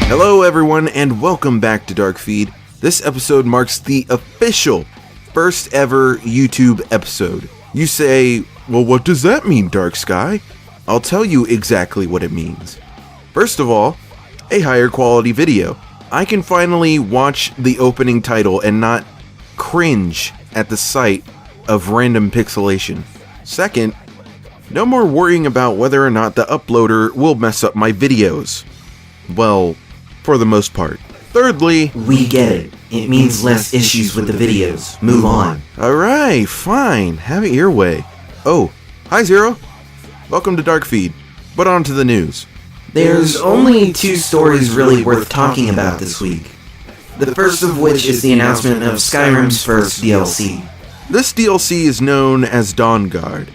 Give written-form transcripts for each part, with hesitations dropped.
Hello everyone and welcome back to DarkFeed. This episode marks the official first ever YouTube episode. You say, well, what does that mean, Dark Sky? I'll tell you exactly what it means. First of all, a higher quality video. I can finally watch the opening title and not cringe at the sight of random pixelation. Second, no more worrying about whether or not the uploader will mess up my videos. Well, for the most part. Thirdly, we get it. It means less issues with the videos. Move on. Alright, fine. Have it your way. Oh, hi Zero. Welcome to DarkFeed. But on to the news. There's only two stories really worth talking about this week. The first of which is the announcement of Skyrim's first DLC. This DLC is known as Dawnguard.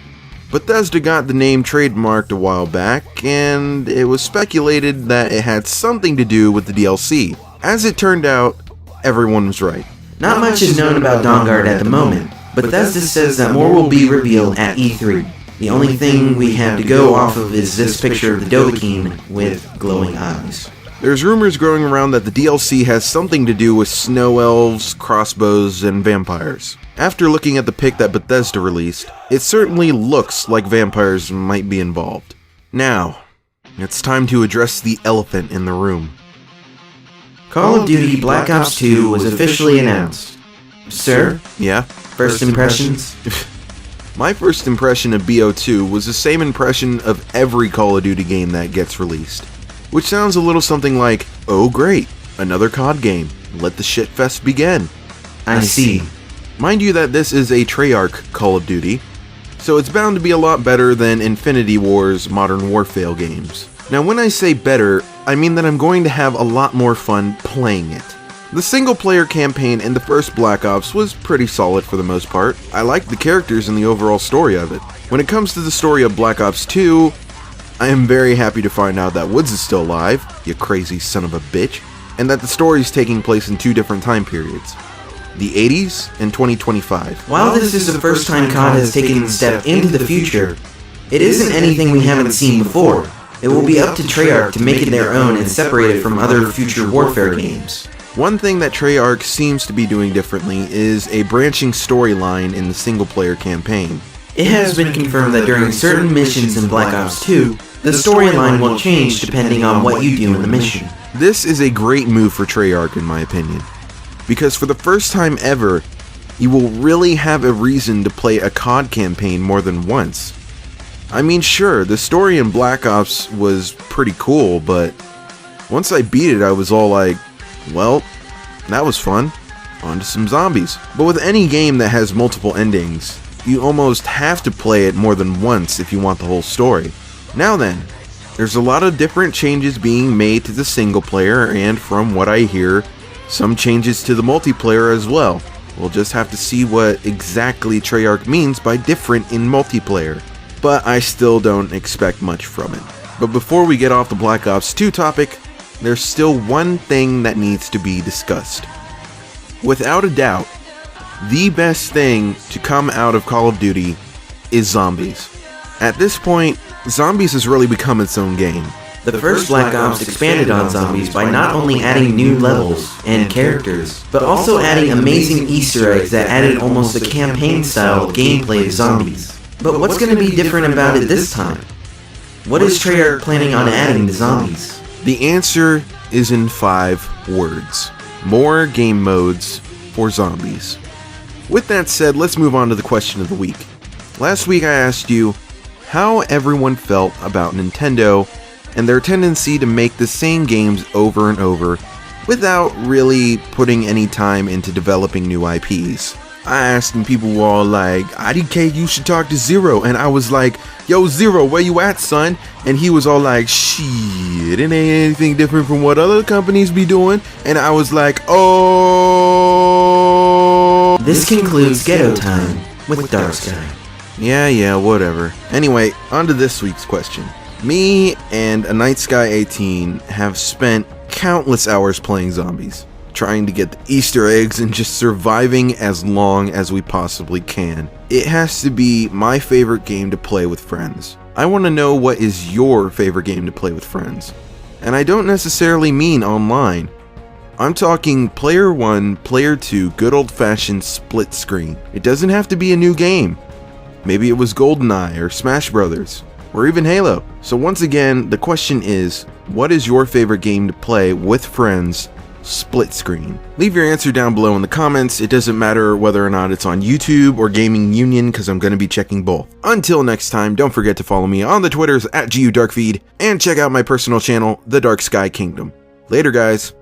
Bethesda got the name trademarked a while back, and it was speculated that it had something to do with the DLC. As it turned out, everyone was right. Not much is known about Dawnguard at the moment, but Bethesda says that more will be revealed at E3. The only thing we have to go off of is this picture of the Dovahkiin with glowing eyes. There's rumors growing around that the DLC has something to do with snow elves, crossbows, and vampires. After looking at the pic that Bethesda released, it certainly looks like vampires might be involved. Now, it's time to address the elephant in the room. Call of Duty Black Ops 2 was officially announced. Sir? Yeah? First impressions? My first impression of BO2 was the same impression of every Call of Duty game that gets released. Which sounds a little something like, oh great, another COD game, let the shitfest begin. I see. Mind you that this is a Treyarch Call of Duty, so it's bound to be a lot better than Infinity Ward's Modern Warfare games. Now when I say better, I mean that I'm going to have a lot more fun playing it. The single player campaign in the first Black Ops was pretty solid for the most part. I liked the characters and the overall story of it. When it comes to the story of Black Ops 2, I am very happy to find out that Woods is still alive, you crazy son of a bitch, and that the story is taking place in two different time periods. The 80s and 2025. While this is the first time COD has taken a step into the future, it isn't anything we haven't seen before. It will be up to Treyarch to make it their own and separate it from other future warfare games. One thing that Treyarch seems to be doing differently is a branching storyline in the single-player campaign. It has been confirmed that during certain missions in Black Ops 2, the storyline will change depending on what you do in the mission. This is a great move for Treyarch in my opinion, because for the first time ever, you will really have a reason to play a COD campaign more than once. I mean sure, the story in Black Ops was pretty cool, but once I beat it I was all like, well, that was fun, on to some zombies. But with any game that has multiple endings, you almost have to play it more than once if you want the whole story. Now then, there's a lot of different changes being made to the single player, and from what I hear, some changes to the multiplayer as well. We'll just have to see what exactly Treyarch means by different in multiplayer. But I still don't expect much from it. But before we get off the Black Ops 2 topic, there's still one thing that needs to be discussed. Without a doubt, the best thing to come out of Call of Duty is zombies. At this point, zombies has really become its own game. The first Black Ops expanded on zombies by not only adding new levels and characters, but also adding amazing Easter eggs that added almost a campaign-style gameplay to zombies. But what's going to be different about it this time? What is Treyarch planning on adding to zombies? The answer is in 5 words. More game modes for zombies. With that said, let's move on to the question of the week. Last week I asked you how everyone felt about Nintendo and their tendency to make the same games over and over without really putting any time into developing new IPs. I asked and people were all like, IDK, you should talk to Zero. And I was like, yo, Zero, where you at, son? And he was all like, shit, it ain't anything different from what other companies be doing. And I was like, oh. This concludes Ghetto Time with Dark Sky. Yeah, whatever. Anyway, on to this week's question. Me and a Night Sky 18 have spent countless hours playing zombies, trying to get the Easter eggs and just surviving as long as we possibly can. It has to be my favorite game to play with friends. I want to know what is your favorite game to play with friends. And I don't necessarily mean online. I'm talking player 1, player 2, good old-fashioned split screen. It doesn't have to be a new game. Maybe it was GoldenEye or Smash Brothers, or even Halo. So once again, the question is, what is your favorite game to play with friends split screen? Leave your answer down below in the comments. It doesn't matter whether or not it's on YouTube or Gaming Union, because I'm going to be checking both. Until next time, don't forget to follow me on the Twitters at GUDarkFeed, and check out my personal channel, The Dark Sky Kingdom. Later, guys.